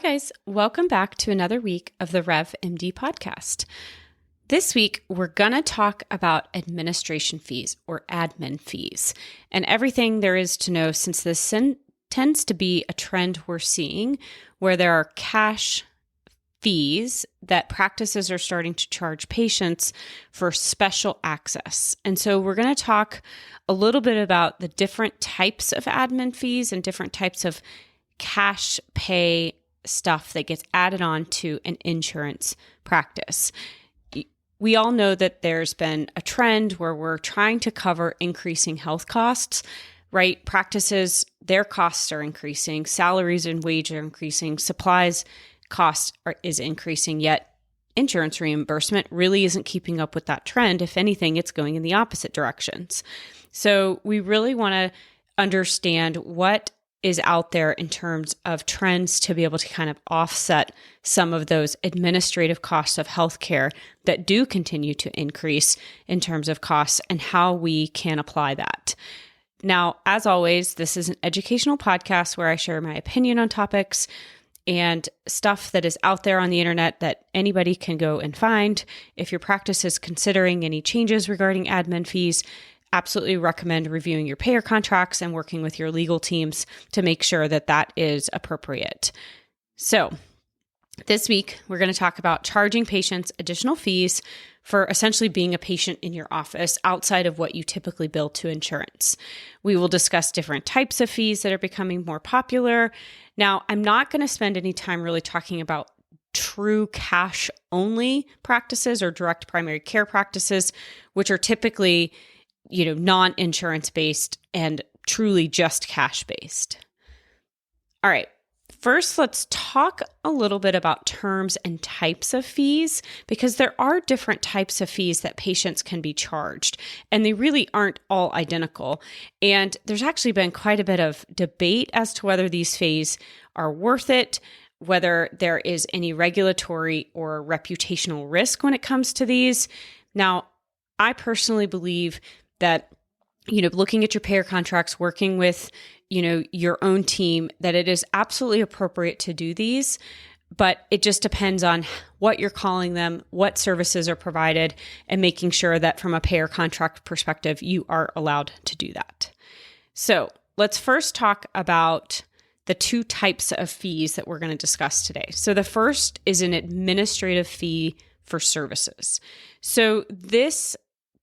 guys, welcome back to another week of the Rev MD podcast. This week, we're going to talk about administration fees or admin fees and everything there is to know since this tends to be a trend we're seeing where there are cash fees that practices are starting to charge patients for special access. And so we're going to talk a little bit about the different types of admin fees and different types of cash pay stuff that gets added on to an insurance practice. We all know that there's been a trend where we're trying to cover increasing health costs, right? Practices, their costs are increasing, salaries and wages are increasing, supplies is increasing, yet insurance reimbursement really isn't keeping up with that trend. If anything, it's going in the opposite directions. So we really want to understand what is out there in terms of trends to be able to kind of offset some of those administrative costs of healthcare that do continue to increase in terms of costs and how we can apply that. Now, as always, this is an educational podcast where I share my opinion on topics and stuff that is out there on the internet that anybody can go and find. If your practice is considering any changes regarding admin fees, absolutely recommend reviewing your payer contracts and working with your legal teams to make sure that that is appropriate. So this week, we're going to talk about charging patients additional fees for essentially being a patient in your office outside of what you typically bill to insurance. We will discuss different types of fees that are becoming more popular. Now, I'm not going to spend any time really talking about true cash only practices or direct primary care practices, which are typically non-insurance based and truly just cash based. All right. First, let's talk a little bit about terms and types of fees, because there are different types of fees that patients can be charged, and they really aren't all identical. And there's actually been quite a bit of debate as to whether these fees are worth it, whether there is any regulatory or reputational risk when it comes to these. Now, I personally believe that, looking at your payer contracts, working with, your own team, that it is absolutely appropriate to do these, but it just depends on what you're calling them, what services are provided, and making sure that from a payer contract perspective, you are allowed to do that. So let's first talk about the two types of fees that we're going to discuss today. So the first is an administrative fee for services. So this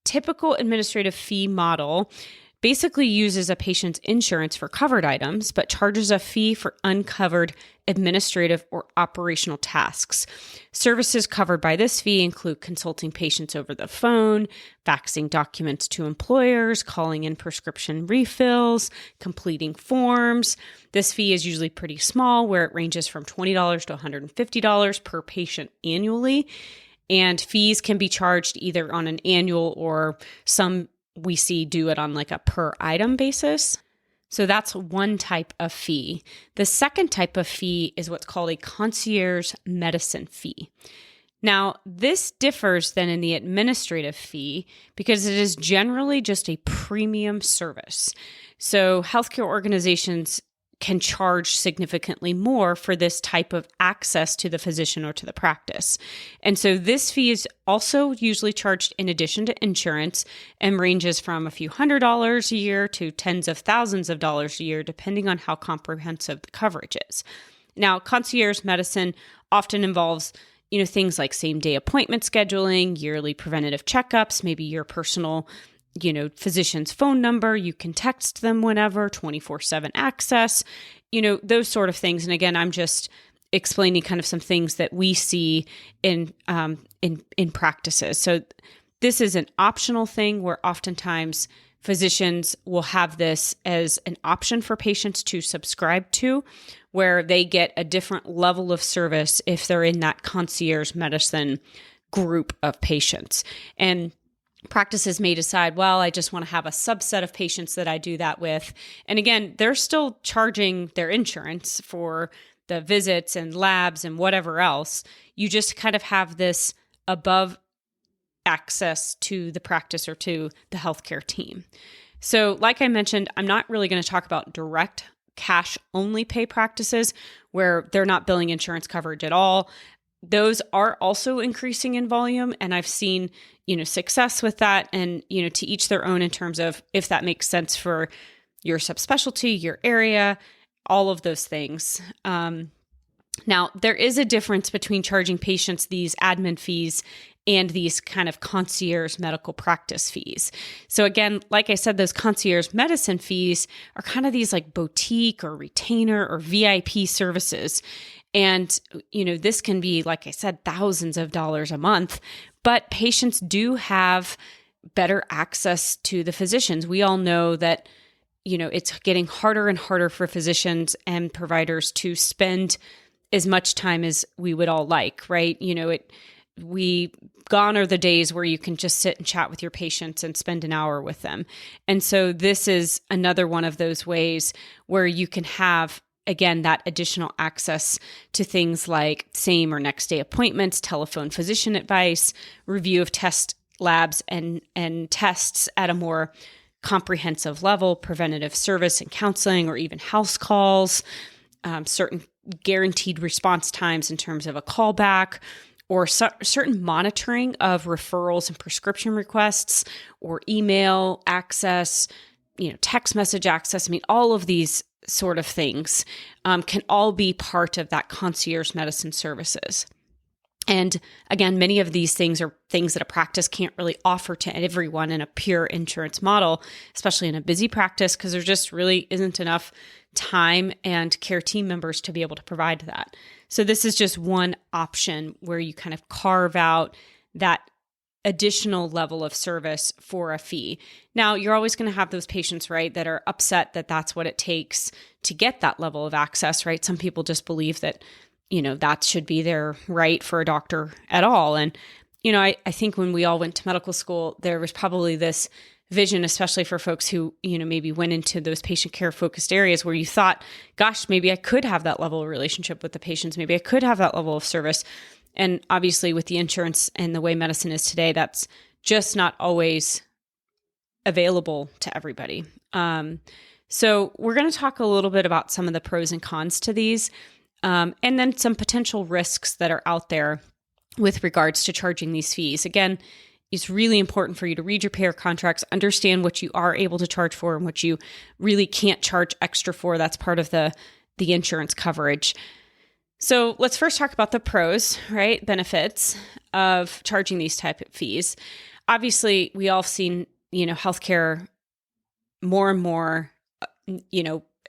typical administrative fee model basically uses a patient's insurance for covered items, but charges a fee for uncovered administrative or operational tasks. Services covered by this fee include consulting patients over the phone, faxing documents to employers, calling in prescription refills, completing forms. This fee is usually pretty small, where it ranges from $20 to $150 per patient annually. And fees can be charged either on an annual or some we see do it on like a per item basis. So that's one type of fee. The second type of fee is what's called a concierge medicine fee. Now, this differs than in the administrative fee because it is generally just a premium service. So healthcare organizations can charge significantly more for this type of access to the physician or to the practice. And so this fee is also usually charged in addition to insurance and ranges from a few $100s a year to tens of thousands of dollars a year, depending on how comprehensive the coverage is. Now, concierge medicine often involves things like same-day appointment scheduling, yearly preventative checkups, maybe your personal physician's phone number, you can text them whenever, 24/7 access, those sort of things. And again, I'm just explaining kind of some things that we see in practices. So this is an optional thing where oftentimes physicians will have this as an option for patients to subscribe to, where they get a different level of service if they're in that concierge medicine group of patients. And practices may decide, well, I just want to have a subset of patients that I do that with. And again, they're still charging their insurance for the visits and labs and whatever else. You just kind of have this above access to the practice or to the healthcare team. So like I mentioned, I'm not really going to talk about direct cash only pay practices where they're not billing insurance coverage at all. Those are also increasing in volume. And I've seen, success with that, and, to each their own in terms of if that makes sense for your subspecialty, your area, all of those things. Now, there is a difference between charging patients these admin fees and these kind of concierge medical practice fees. So again, like I said, those concierge medicine fees are kind of these like boutique or retainer or VIP services. And, this can be, like I said, thousands of dollars a month, but patients do have better access to the physicians. We all know that, it's getting harder and harder for physicians and providers to spend as much time as we would all like, right? Gone are the days where you can just sit and chat with your patients and spend an hour with them. And so this is another one of those ways where you can have, again, that additional access to things like same or next day appointments, telephone physician advice, review of test labs and tests at a more comprehensive level, preventative service and counseling, or even house calls, certain guaranteed response times in terms of a callback, or certain monitoring of referrals and prescription requests, or email access, text message access. I mean, all of these sort of things can all be part of that concierge medicine services. And again, many of these things are things that a practice can't really offer to everyone in a pure insurance model, especially in a busy practice, because there just really isn't enough time and care team members to be able to provide that. So this is just one option where you kind of carve out that additional level of service for a fee. Now, you're always going to have those patients, right, that are upset that that's what it takes to get that level of access, right? Some people just believe that, that should be their right for a doctor at all. And, I think when we all went to medical school, there was probably this vision, especially for folks who, maybe went into those patient care focused areas where you thought, gosh, maybe I could have that level of relationship with the patients. Maybe I could have that level of service. And obviously with the insurance and the way medicine is today, that's just not always available to everybody. So we're going to talk a little bit about some of the pros and cons to these, and then some potential risks that are out there with regards to charging these fees. Again, it's really important for you to read your payer contracts, understand what you are able to charge for and what you really can't charge extra for. That's part of the insurance coverage. So let's first talk about the pros, right? Benefits of charging these type of fees. Obviously, we all have seen, healthcare more and more,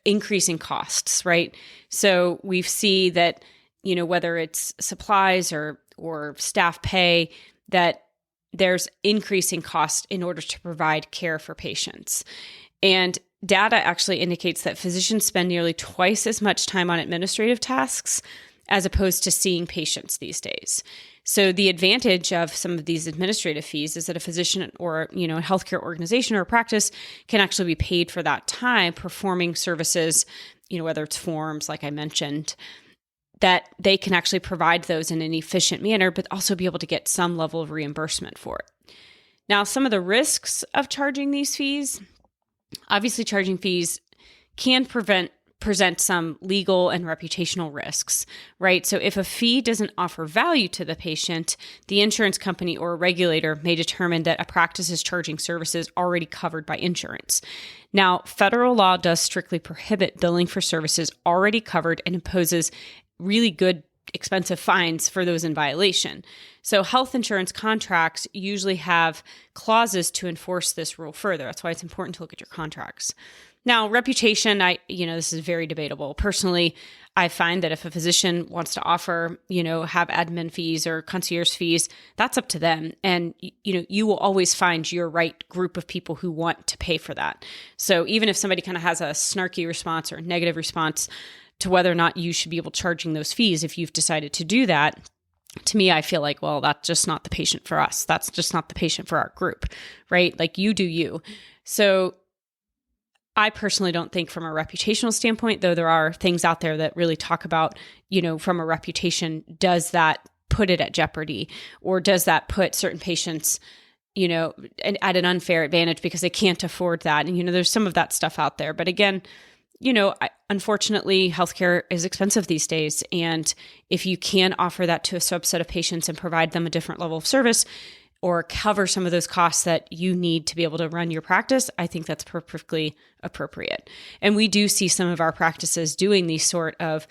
increasing costs, right? So we see that, whether it's supplies or staff pay, that there's increasing cost in order to provide care for patients. And data actually indicates that physicians spend nearly twice as much time on administrative tasks as opposed to seeing patients these days. So the advantage of some of these administrative fees is that a physician or, a healthcare organization or a practice can actually be paid for that time performing services, whether it's forms, like I mentioned, that they can actually provide those in an efficient manner, but also be able to get some level of reimbursement for it. Now, some of the risks of charging these fees, obviously charging fees can present some legal and reputational risks, right? So if a fee doesn't offer value to the patient, the insurance company or a regulator may determine that a practice is charging services already covered by insurance. Now, federal law does strictly prohibit billing for services already covered and imposes really good expensive fines for those in violation. So health insurance contracts usually have clauses to enforce this rule further. That's why it's important to look at your contracts. Now, reputation, this is very debatable. Personally, I find that if a physician wants to offer, have admin fees or concierge fees, that's up to them. And, you will always find your right group of people who want to pay for that. So even if somebody kind of has a snarky response or a negative response to whether or not you should be able to charging those fees, if you've decided to do that, to me, I feel like, well, that's just not the patient for us. That's just not the patient for our group, right? Like, you do you. So I personally don't think from a reputational standpoint, though there are things out there that really talk about, from a reputation, does that put it at jeopardy, or does that put certain patients, at an unfair advantage because they can't afford that? And, there's some of that stuff out there. But again, unfortunately, healthcare is expensive these days. And if you can offer that to a subset of patients and provide them a different level of service or cover some of those costs that you need to be able to run your practice, I think that's perfectly appropriate. And we do see some of our practices doing these sort of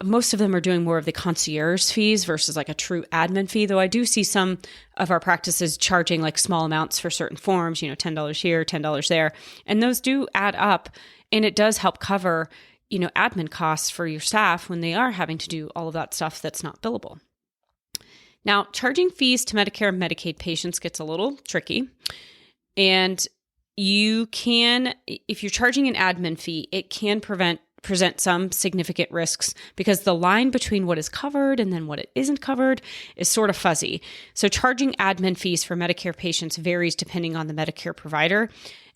most of them are doing more of the concierge fees versus like a true admin fee, though I do see some of our practices charging like small amounts for certain forms, $10 here, $10 there. And those do add up, and it does help cover, admin costs for your staff when they are having to do all of that stuff that's not billable. Now, charging fees to Medicare and Medicaid patients gets a little tricky. And you can, if you're charging an admin fee, it can present some significant risks because the line between what is covered and then what it isn't covered is sort of fuzzy. So charging admin fees for Medicare patients varies depending on the Medicare provider,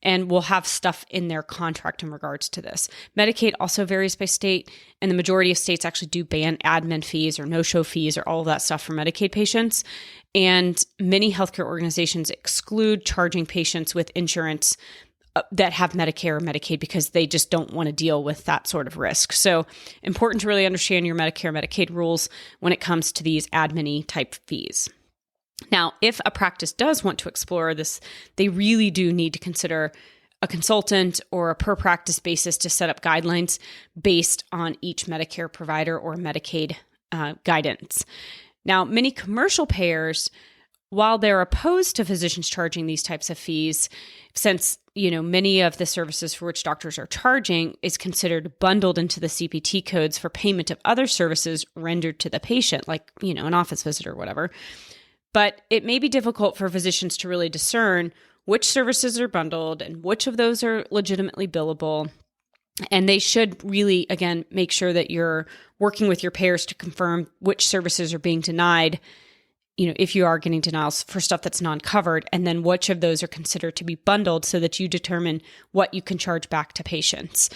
and we'll have stuff in their contract in regards to this. Medicaid also varies by state, and the majority of states actually do ban admin fees or no-show fees or all of that stuff for Medicaid patients. And many healthcare organizations exclude charging patients with insurance that have Medicare or Medicaid because they just don't want to deal with that sort of risk. So important to really understand your Medicare, Medicaid rules when it comes to these admin-y type fees. Now, if a practice does want to explore this, they really do need to consider a consultant or a per practice basis to set up guidelines based on each Medicare provider or Medicaid guidance. Now, many commercial payers, while they're opposed to physicians charging these types of fees, since many of the services for which doctors are charging is considered bundled into the CPT codes for payment of other services rendered to the patient, like an office visit or whatever. But it may be difficult for physicians to really discern which services are bundled and which of those are legitimately billable. And they should really, again, make sure that you're working with your payers to confirm which services are being denied, if you are getting denials for stuff that's non-covered, and then which of those are considered to be bundled so that you determine what you can charge back to patients.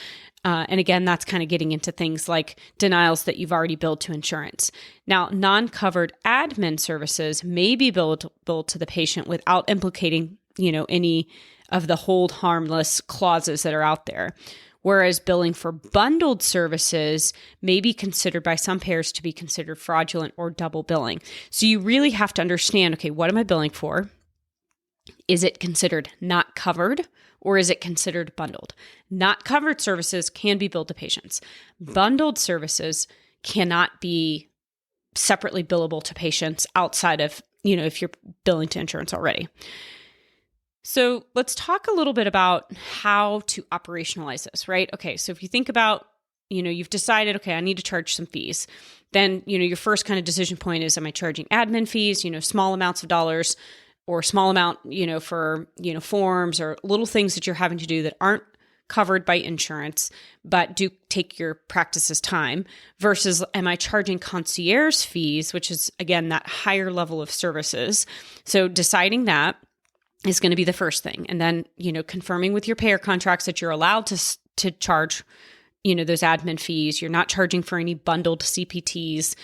And again, that's kind of getting into things like denials that you've already billed to insurance. Now, non-covered admin services may be billed to the patient without implicating, any of the hold harmless clauses that are out there. Whereas billing for bundled services may be considered by some payers to be considered fraudulent or double billing. So you really have to understand, okay, what am I billing for? Is it considered not covered or is it considered bundled? Not covered services can be billed to patients. Bundled services cannot be separately billable to patients outside of, if you're billing to insurance already. So let's talk a little bit about how to operationalize this, right? Okay, so if you think about, you've decided, okay, I need to charge some fees. Then, your first kind of decision point is, am I charging admin fees, small amounts of dollars or small amount, for, forms or little things that you're having to do that aren't covered by insurance, but do take your practice's time versus am I charging concierge fees, which is, again, that higher level of services. So deciding that is going to be the first thing. And then, confirming with your payer contracts that you're allowed to charge, those admin fees. You're not charging for any bundled CPTs.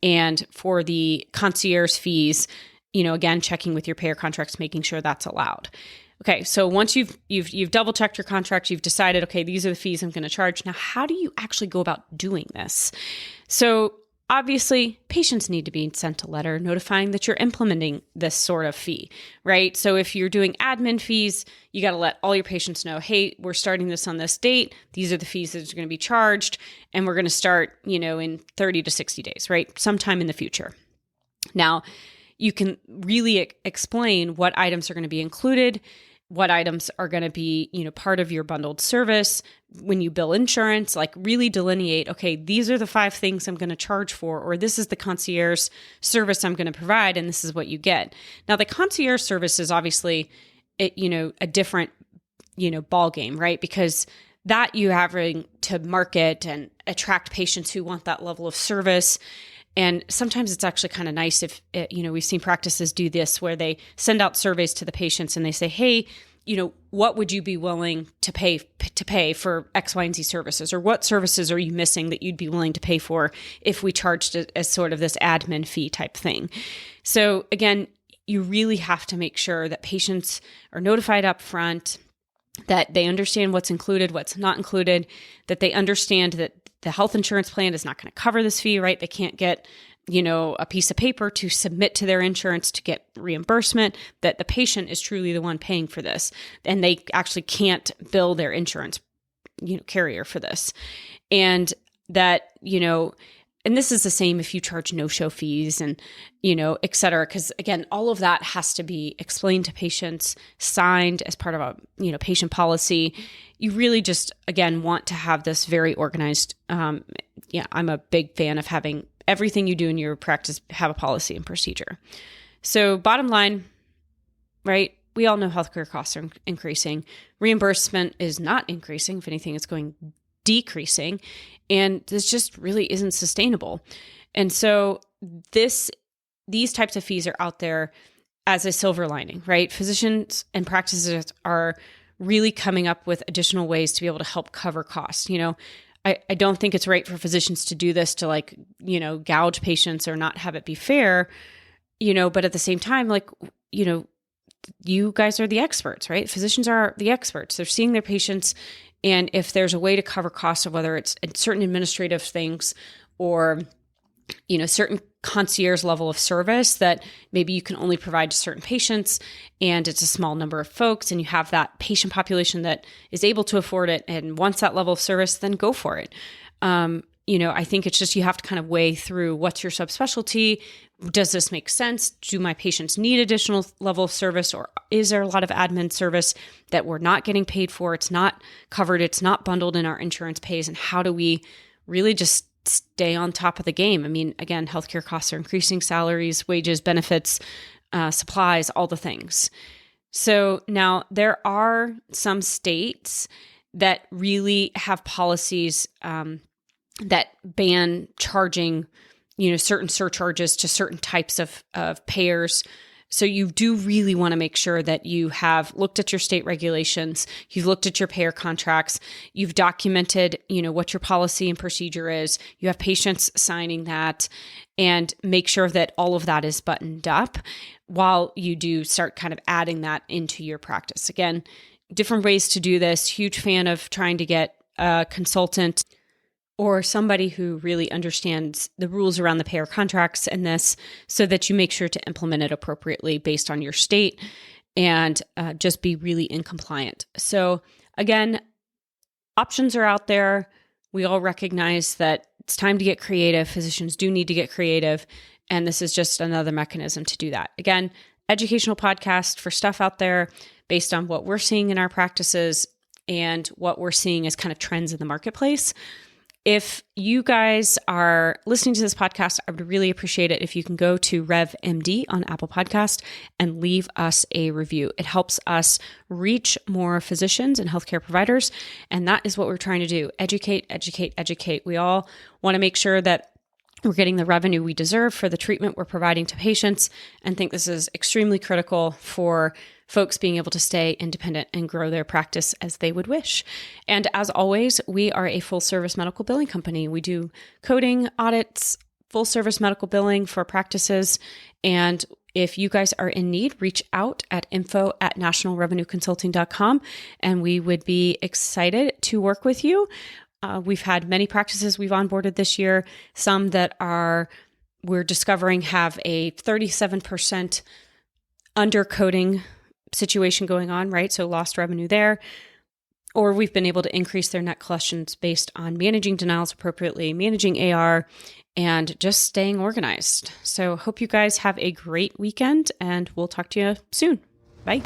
And for the concierge fees, again, checking with your payer contracts, making sure that's allowed. Okay, so once you've double checked your contract, you've decided, okay, these are the fees I'm going to charge. Now, how do you actually go about doing this? So obviously, patients need to be sent a letter notifying that you're implementing this sort of fee, right? So if you're doing admin fees, you got to let all your patients know, hey, we're starting this on this date. These are the fees that are going to be charged. And we're going to start, in 30 to 60 days, right? Sometime in the future. Now, you can really explain what items are going to be included, what items are going to be, part of your bundled service when you bill insurance, like really delineate, okay, these are the 5 things I'm going to charge for, or this is the concierge service I'm going to provide, and this is what you get. Now, the concierge service is obviously, a different, ball game, right? Because that you having to market and attract patients who want that level of service. And sometimes it's actually kind of nice if, we've seen practices do this where they send out surveys to the patients and they say, hey, what would you be willing to pay for X, Y, and Z services? Or what services are you missing that you'd be willing to pay for if we charged it as sort of this admin fee type thing? So again, you really have to make sure that patients are notified up front that they understand what's included, what's not included, that they understand that the health insurance plan is not going to cover this fee, right? They can't get, a piece of paper to submit to their insurance to get reimbursement, that the patient is truly the one paying for this. And they actually can't bill their insurance, carrier for this. And that, and this is the same if you charge no-show fees and, et cetera. Because again, all of that has to be explained to patients, signed as part of a, patient policy. You really just, again, want to have this very organized. I'm a big fan of having everything you do in your practice have a policy and procedure. So bottom line, right? We all know healthcare costs are increasing. Reimbursement is not increasing. If anything, it's decreasing. And this just really isn't sustainable. And so these types of fees are out there as a silver lining, right? Physicians and practices are really coming up with additional ways to be able to help cover costs. I don't think it's right for physicians to do this to gouge patients or not have it be fair, but at the same time, you guys are the experts, right? Physicians are the experts. They're seeing their patients. And if there's a way to cover costs of whether it's certain administrative things or, certain concierge level of service that maybe you can only provide to certain patients and it's a small number of folks and you have that patient population that is able to afford it and wants that level of service, then go for it. I think it's just you have to kind of weigh through what's your subspecialty. Does this make sense? Do my patients need additional level of service, or is there a lot of admin service that we're not getting paid for? It's not covered. It's not bundled in our insurance pays. And how do we really just stay on top of the game? I mean, again, healthcare costs are increasing, salaries, wages, benefits, supplies, all the things. So now there are some states that really have policies that ban charging, certain surcharges to certain types of payers. So you do really want to make sure that you have looked at your state regulations, you've looked at your payer contracts, you've documented, what your policy and procedure is, you have patients signing that, and make sure that all of that is buttoned up while you do start kind of adding that into your practice. Again, different ways to do this. Huge fan of trying to get a consultant or somebody who really understands the rules around the payer contracts and this so that you make sure to implement it appropriately based on your state and just be really in compliant. So again, options are out there. We all recognize that it's time to get creative. Physicians do need to get creative. And this is just another mechanism to do that. Again, educational podcast for stuff out there based on what we're seeing in our practices and what we're seeing as kind of trends in the marketplace. If you guys are listening to this podcast, I would really appreciate it if you can go to RevMD on Apple Podcast and leave us a review. It helps us reach more physicians and healthcare providers, and that is what we're trying to do. Educate, educate, educate. We all want to make sure that we're getting the revenue we deserve for the treatment we're providing to patients, and think this is extremely critical for folks being able to stay independent and grow their practice as they would wish. And as always, we are a full service medical billing company. We do coding, audits, full service medical billing for practices. And if you guys are in need, reach out at info@nationalrevenueconsulting.com, and we would be excited to work with you. We've had many practices we've onboarded this year, some that we're discovering have a 37% undercoding situation going on, right? So lost revenue there. Or we've been able to increase their net collections based on managing denials appropriately, managing AR, and just staying organized. So hope you guys have a great weekend, and we'll talk to you soon. Bye.